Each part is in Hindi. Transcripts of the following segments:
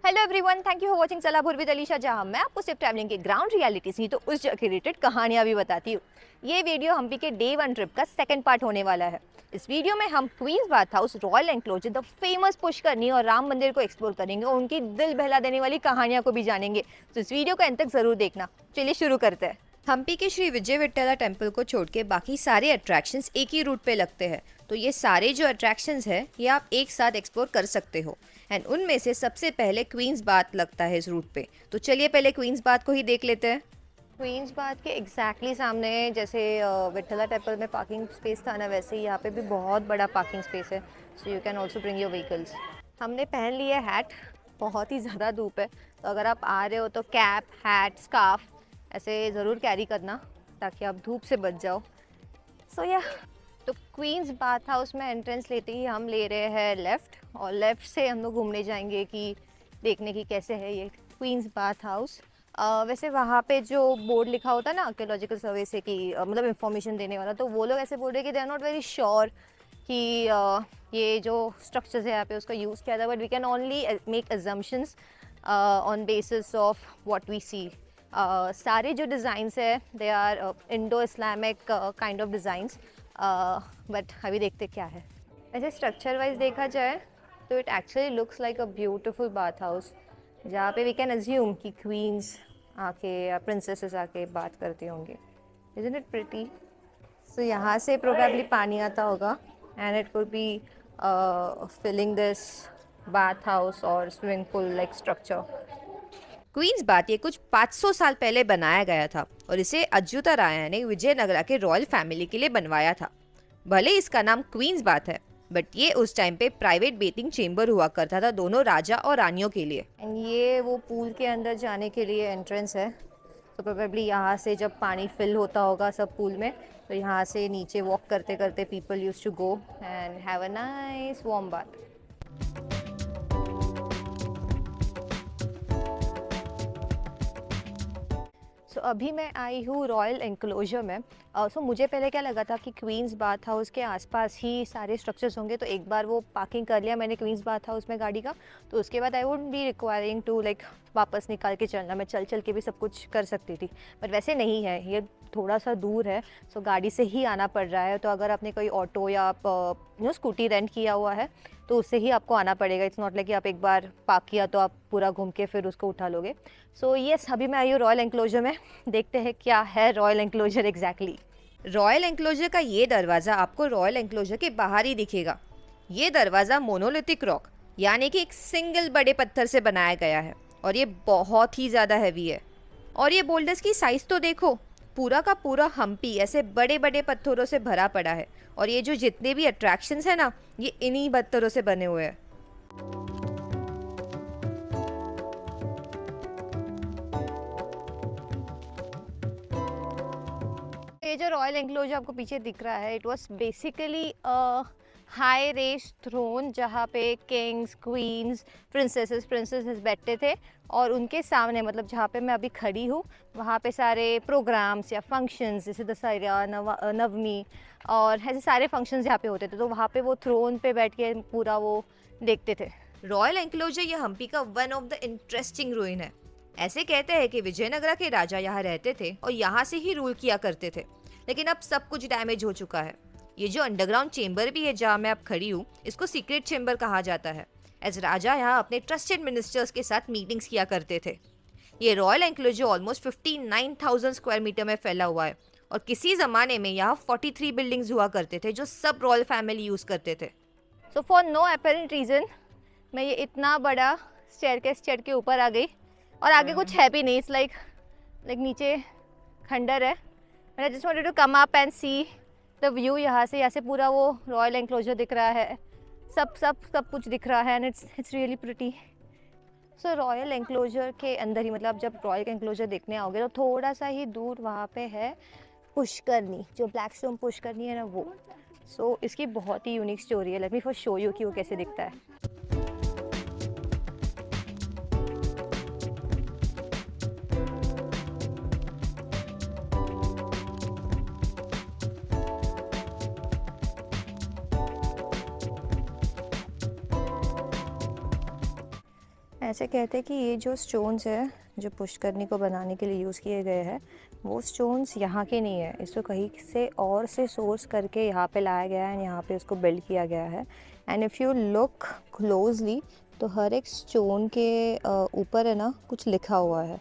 Hello everyone, thank you for watching Salahpur with Alisha, जहां मैं आपको सिर्फ ट्रैवलिंग के ग्राउंड रियलिटीज नहीं तो उस जगह के रिलेटेड कहानियां भी बताती हूँ। ये वीडियो हम्पी के डे 1 ट्रिप का सेकंड पार्ट होने वाला है। इस वीडियो में हम queen's bath house, royal enclosure, the famous Pushkarani और राम मंदिर को एक्सप्लोर करेंगे और उनकी दिल बहला देने वाली कहानियां को भी जानेंगे। तो इस वीडियो को अंत तक जरूर देखना। चलिए शुरू करते हैं। हम्पी के श्री विजय विट्ठला टेम्पल को छोड़ के बाकी सारे अट्रैक्शंस एक ही रूट पे लगते हैं, तो ये सारे जो अट्रैक्शंस हैं ये आप एक साथ एक्सप्लोर कर सकते हो। एंड उनमें से सबसे पहले क्वींस बाथ लगता है इस रूट पे, तो चलिए पहले क्वींस बाथ को ही देख लेते हैं। क्वींस बाथ के एग्जैक्टली सामने जैसे विट्ठला टेम्पल में पार्किंग स्पेस था ना, वैसे ही यहाँ पे भी बहुत बड़ा पार्किंग स्पेस है, so you can also bring your vehicles. हमने पहन लिया हैट, बहुत ही ज़्यादा धूप है, तो अगर आप आ रहे हो तो कैप, हैट, स्कार्फ ऐसे ज़रूर कैरी करना ताकि आप धूप से बच जाओ। सो या तो क्वींस बाथ हाउस में एंट्रेंस लेते ही हम ले रहे हैं लेफ़्ट, और लेफ़्ट से हम लोग घूमने जाएंगे कि देखने की कैसे है ये क्वींस बाथ हाउस। वैसे वहाँ पे जो बोर्ड लिखा होता है ना आर्कियोलॉजिकल सर्वे से कि मतलब इंफॉर्मेशन देने वाला, तो वो लोग ऐसे बोल रहे हैं कि they are not very sure कि ये जो स्ट्रक्चर्स है यहाँ पे उसका यूज़ किया था, but we can only make assumptions on basis of what we see. सारे जो डिज़ाइंस है they are Indo Islamic kind of designs, but अभी देखते क्या है। ऐसे स्ट्रक्चर वाइज देखा जाए तो it actually looks like a beautiful bath house, जहाँ पे वी कैन अज्यूम कि क्वींस आके या प्रिंसेसेस आके बात करती होंगी। Isn't it pretty? सो यहाँ से प्रोबेबली पानी आता होगा and it will be filling this bath house और swimming pool like structure. Queen's bath ये कुछ 500 साल पहले बनाया गया था और इसे अच्युता राया ने विजयनगरा के रॉयल फैमिली के लिए बनवाया था। भले इसका नाम क्वींस बाथ है, बट ये उस टाइम पे प्राइवेट बेथिंग चेंबर हुआ करता था दोनों राजा और रानियों के लिए। एंड ये वो पूल के अंदर जाने के लिए एंट्रेंस है, तो प्रोबेबली यहाँ से जब पानी फिल होता होगा सब पूल में, तो यहाँ से नीचे वॉक करते करते people use to go and have a nice warm bath. So अभी मैं आई हूँ रॉयल एनक्लोजर में। सो मुझे पहले क्या लगा था कि क्वींस बाथ हाउस के आसपास ही सारे स्ट्रक्चर्स होंगे, तो एक बार वो पार्किंग कर लिया मैंने क्वींस बाथ हाउस में गाड़ी का, तो उसके बाद I wouldn't be requiring to like वापस निकाल के चलना, मैं चल चल के भी सब कुछ कर सकती थी। बट वैसे नहीं है, ये थोड़ा सा दूर है, सो गाड़ी से ही आना पड़ रहा है। तो अगर आपने कोई ऑटो या आप स्कूटी रेंट किया हुआ है तो उससे ही आपको आना पड़ेगा। इट्स नॉट लाइक कि आप एक बार पार्क किया तो आप पूरा घूम के फिर उसको उठा लोगे। सो यस, अभी मैं आई हूँ रॉयल एनक्लोजर में, देखते हैं क्या है royal enclosure exactly. Royal enclosure का ये दरवाज़ा आपको रॉयल एनक्लोजर के बाहर ही दिखेगा। ये दरवाज़ा मोनोलिथिक रॉक यानी कि एक सिंगल बड़े पत्थर से बनाया गया है और ये बहुत ही ज़्यादा हैवी है। और ये बोल्डर्स की साइज़ तो देखो, पूरा का पूरा हम्पी ऐसे बड़े बड़े पत्थरों से भरा पड़ा है, और ये जो जितने भी अट्रैक्शंस है ना, ये इन्हीं पत्थरों से बने हुए हैं। ये जो रॉयल एनक्लोजर आपको पीछे दिख रहा है, it was basically high raised throne जहाँ पे किंग्स, क्वींस, प्रिंसेसेस बैठते थे, और उनके सामने मतलब जहाँ पे मैं अभी खड़ी हूँ वहाँ पे सारे प्रोग्राम्स या फंक्शंस जैसे दशहरा, नवमी और ऐसे सारे फंक्शंस यहाँ पे होते थे, तो वहाँ पे वो थ्रोन पे बैठ के पूरा वो देखते थे। रॉयल एनक्लोजर ये हम्पी का वन ऑफ द इंटरेस्टिंग रूइन है। ऐसे कहते हैं कि विजयनगरा के राजा यहाँ रहते थे और यहाँ से ही रूल किया करते थे, लेकिन अब सब कुछ डैमेज हो चुका है। ये जो अंडरग्राउंड चेंबर भी है जहाँ मैं अब खड़ी हूँ, इसको सीक्रेट चेंबर कहा जाता है, एज राजा यहाँ अपने ट्रस्टेड मिनिस्टर्स के साथ मीटिंग्स किया करते थे। ये royal enclosure almost 59,000 square metre में फैला हुआ है, और किसी ज़माने में यहाँ 43 बिल्डिंग्स हुआ करते थे जो सब रॉयल फैमिली यूज़ करते थे। So for no apparent reason मैं ये इतना बड़ा स्टेयरकेस चढ़ के ऊपर आ गई, और आगे कुछ है भी नहीं। इट्स लाइक नीचे खंडर है। I just wanted to come up and see the view. यहाँ से पूरा वो रॉयल एनक्लोजर दिख रहा है, सब कुछ दिख रहा है, and it's really pretty. So royal enclosure के अंदर ही, मतलब जब रॉयल एनक्लोजर देखने आओगे तो थोड़ा सा ही दूर वहाँ पे है पुष्करनी, जो ब्लैक स्टोन पुष्करनी है ना वो। सो इसकी बहुत ही यूनिक स्टोरी है। Let me first show you कि वो कैसे दिखता है। ऐसे कहते हैं कि ये जो स्टोन्स है जो पुष्करनी को बनाने के लिए यूज़ किए गए हैं, वो स्टोन्स यहाँ के नहीं है, इसको कहीं से और से सोर्स करके यहाँ पे लाया गया है, यहाँ पे उसको बिल्ड किया गया है। And if you look closely तो हर एक स्टोन के ऊपर है ना कुछ लिखा हुआ है।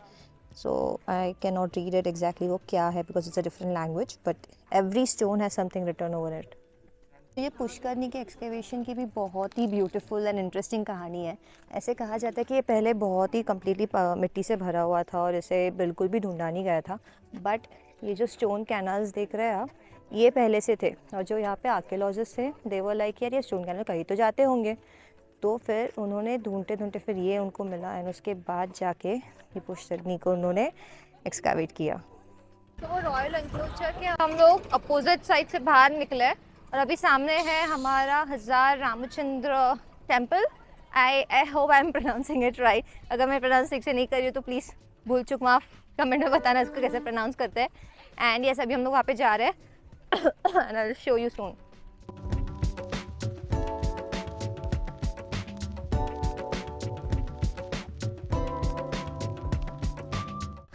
So I cannot read it इट एग्जैक्टली वो क्या है because it's a different language, but every stone has something written over it. ये पुष्करनी के एक्सकेवेशन की भी बहुत ही ब्यूटीफुल एंड इंटरेस्टिंग कहानी है। ऐसे कहा जाता है कि ये पहले बहुत ही कम्प्लीटली मिट्टी से भरा हुआ था और इसे बिल्कुल भी ढूंढा नहीं गया था, बट ये जो स्टोन कैनल्स देख रहे हैं आप, ये पहले से थे। और जो यहाँ पे आर्कियोलॉजिस्ट थे दे वर लाइक यार ये स्टोन कैनल कहीं तो जाते होंगे, तो फिर उन्होंने ढूंढते ढूंढते फिर ये उनको मिला एंड उसके बाद जाके ये पुष्करनी को उन्होंने एक्सकावेट किया। तो रॉयल एनक्लोजर के हम लोग अपोजिट साइड से बाहर निकले और अभी सामने है हमारा हजार Ramchandra temple. I hope I am pronouncing it right. अगर मैं प्रोनाउंस ठीक से नहीं कर रही हूँ तो प्लीज़ भूल चुक माफ़, कमेंट में बताना इसको कैसे प्रोनाउंस करते हैं। एंड यस अभी हम लोग वहाँ पे जा रहे हैं and I will show you soon.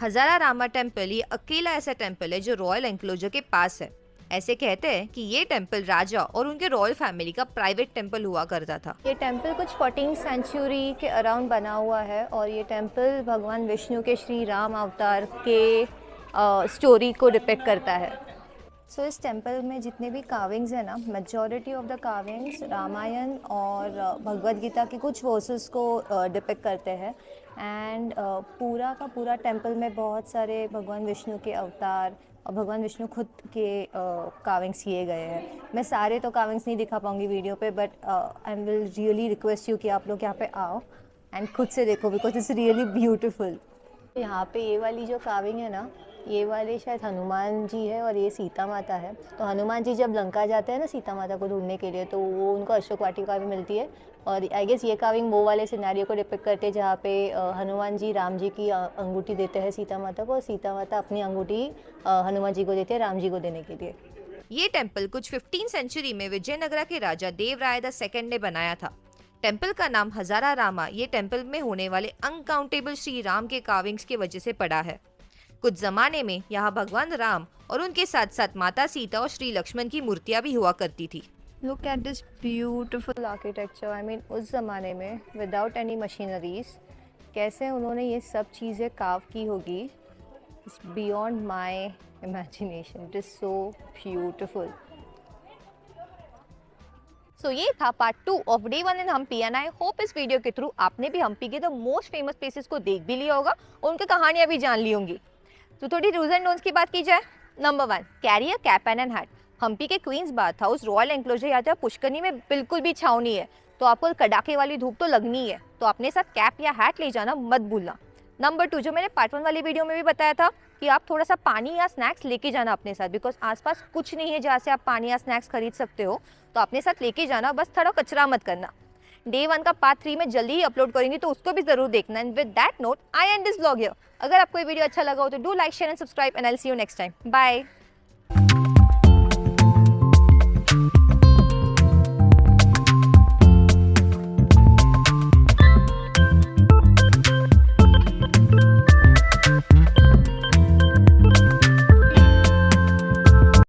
Hazara Rama temple ये अकेला ऐसा टेम्पल है जो रॉयल एनक्लोजर के पास है। ऐसे कहते हैं कि ये टेम्पल राजा और उनके रॉयल फैमिली का प्राइवेट टेम्पल हुआ करता था। ये टेम्पल कुछ 14th सेंचुरी के अराउंड बना हुआ है और ये टेम्पल भगवान विष्णु के श्री राम अवतार के स्टोरी को डिपिक्ट करता है। सो इस टेम्पल में जितने भी कार्विंग्स हैं ना, majority of the carvings Ramayan और भगवद गीता के कुछ वर्सेस को डिपिक्ट करते हैं। एंड पूरा का पूरा टेम्पल में बहुत सारे भगवान विष्णु के अवतार और भगवान विष्णु खुद के कार्विंग्स किए गए हैं। मैं सारे तो कार्विंग्स नहीं दिखा पाऊँगी वीडियो पे, but I will really request you कि आप लोग यहाँ पे आओ एंड खुद से देखो बिकॉज इट्स रियली ब्यूटीफुल। यहाँ पे ये वाली जो कार्विंग है ना, ये वाले शायद हनुमान जी है और ये सीता माता है। तो हनुमान जी जब लंका जाते हैं ना सीता माता को ढूंढने के लिए, तो वो उनको अशोक वाटिका भी मिलती है। और आई गेस ये कार्विंग वो वाले सिनेरियो को डिपिक्ट करते हैं जहाँ पे हनुमान जी राम जी की अंगूठी देते हैं सीता माता को और सीता माता अपनी अंगूठी हनुमान जी को देते हैं राम जी को देने के लिए। ये टेम्पल कुछ 15th सेंचुरी में विजयनगरा के राजा देवराय द सेकंड ने बनाया था। टेम्पल का नाम हजारा रामा ये टेम्पल में होने वाले अनकाउंटेबल श्री राम के कार्विंग्स के वजह से पड़ा है। कुछ जमाने में यहाँ भगवान राम और उनके साथ साथ माता सीता और श्री लक्ष्मण की मूर्तियां भी हुआ करती थी। Look at this beautiful architecture. I mean उस ज़माने में विदाउट एनी मशीनरीज कैसे उन्होंने ये सब चीज़ें कार्व की होगी, it's beyond my imagination. It is so beautiful. So ये था part 2 of day 1 in Hampi and I hope इस वीडियो के थ्रू आपने भी हम्पी के द मोस्ट फेमस प्लेसेस को देख भी लिया होगा और उनकी कहानियाँ भी जान ली होंगी। तो थोड़ी डूज एंड डोंट्स की बात की जाए। Number 1, carry a cap and hat. Hampi के queen's bath house royal enclosure या तो पुष्करनी में बिल्कुल भी छाँव नहीं है, तो आपको कड़ाके वाली धूप तो लगनी है, तो अपने साथ कैप या हैट ले जाना मत भूलना। नंबर 2, जो मैंने पार्ट 1 वाली वीडियो में भी बताया था कि आप थोड़ा सा पानी या स्नैक्स लेके जाना अपने साथ, बिकॉज आसपास कुछ नहीं है जहाँ से आप पानी या स्नैक्स खरीद सकते हो, तो अपने साथ लेके जाना, बस थोड़ा कचरा मत करना। डे 1 का पार्ट 3 में जल्दी ही अपलोड करेंगे तो उसको भी जरूर देखना। And with that note I end this vlog here. अगर आपको ये वीडियो अच्छा लगा हो तो do like share and subscribe and I will see you next time. Bye.